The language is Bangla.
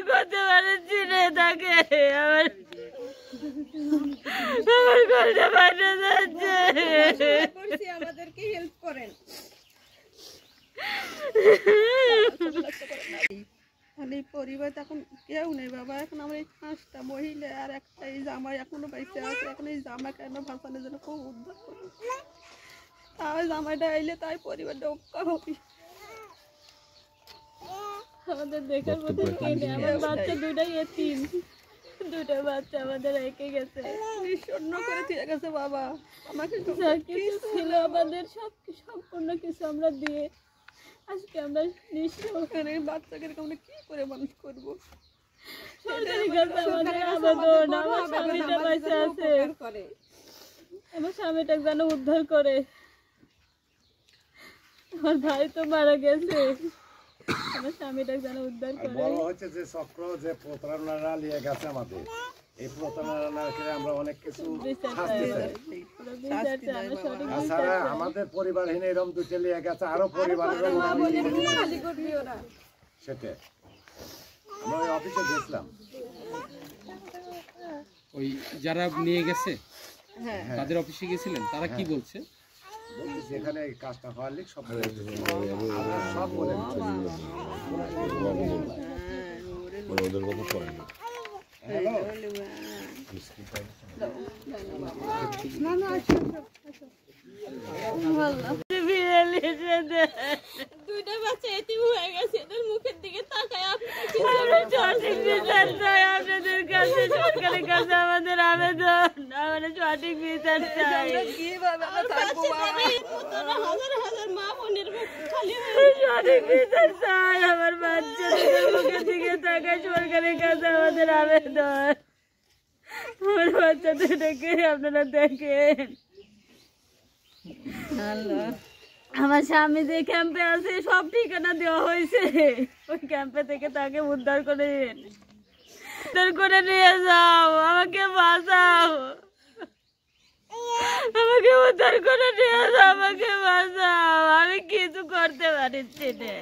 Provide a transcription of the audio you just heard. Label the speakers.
Speaker 1: করতে পারছি না তাকে। আমার করতে পারতে যাচ্ছে।
Speaker 2: আমাদেরকে হেল্প করেন। তাহলে পরিবার এখন কেউ নেই বাবা। এখন আমার এই 5টা মহিলা আর একটা এই জামাই এখনো বেঁচে আছে। এখন এই জামা কেন ভাসানোর জন্য খুব উদ্ধার করি। তাই জামাইটা আইলে তাই পরিবারটা রক্ষা হবে।
Speaker 1: আমাদের দেখার মতো কেউ নেই। আমার বাচ্চা দুটাই এতিম। দুটো বাচ্চা আমাদের রেখে গেছে,
Speaker 2: নিঃস্ব করে দিয়ে গেছে বাবা। আমাকে
Speaker 1: যা কিছু ছিল আমাদের সম্পূর্ণ কিছু আমরা দিয়ে আজকে আমরা নিঃস্ব।
Speaker 2: বাচ্চাকে আমরা কি করে মানুষ করবো?
Speaker 1: সরকারি কাছে আমাদের আবেদন, আমার স্বামীটা বেঁচে আছে, আমার স্বামীটা যেন উদ্ধার করে। আমার ভাই তো মারা গেছে, আমার স্বামীটা যেন উদ্ধার করে।
Speaker 3: বলা হচ্ছে যে চক্র যে প্রতারণারা নিয়ে গেছে আমাদের, এই প্রতারণাকে আমরা অনেক কিছু শাস্তি চাই। তাছাড়া আমাদের পরিবারহীন এরকম দুটো নিয়ে গেছে, আরো পরিবারের সেটা আমরা ওই অফিসে গেছিলাম।
Speaker 4: ওই যারা নিয়ে গেছে তাদের অফিসে গেছিলেন, তারা কি বলছে?
Speaker 3: বলতেছি এখানে এই কাজটা হওয়ার লিগ সব বলে সব বলে
Speaker 5: ওদের কথা পড়ে না।
Speaker 1: দুইটা বাচ্চা এতিম হয়ে গেছে, এদের মুখের দিকে তাকায় সঠিক বিচার চাই আপনাদের কাছে, সরকারের কাছে আমাদের আবেদন, আমাদের সঠিক বিচার চাই। হাজার হাজার মা বোনের সঠিক বিচার চাই। আমার বাচ্চাদের মুখের দিকে তাকায় সরকারের কাছে আমাদের আবেদন। আমার বাচ্চা দুটাকে আপনারা দেখেন। আমার স্বামী যে ক্যাম্পে আছে সব ঠিকানা দেওয়া হয়েছে, ওই ক্যাম্পে থেকে তাকে উদ্ধার করে নিয়ে যাও, আমাকে বাঁচাও, আমাকে উদ্ধার করে নিয়ে যাও, আমাকে বাঁচাও। আমি কিছু করতে পারছি না।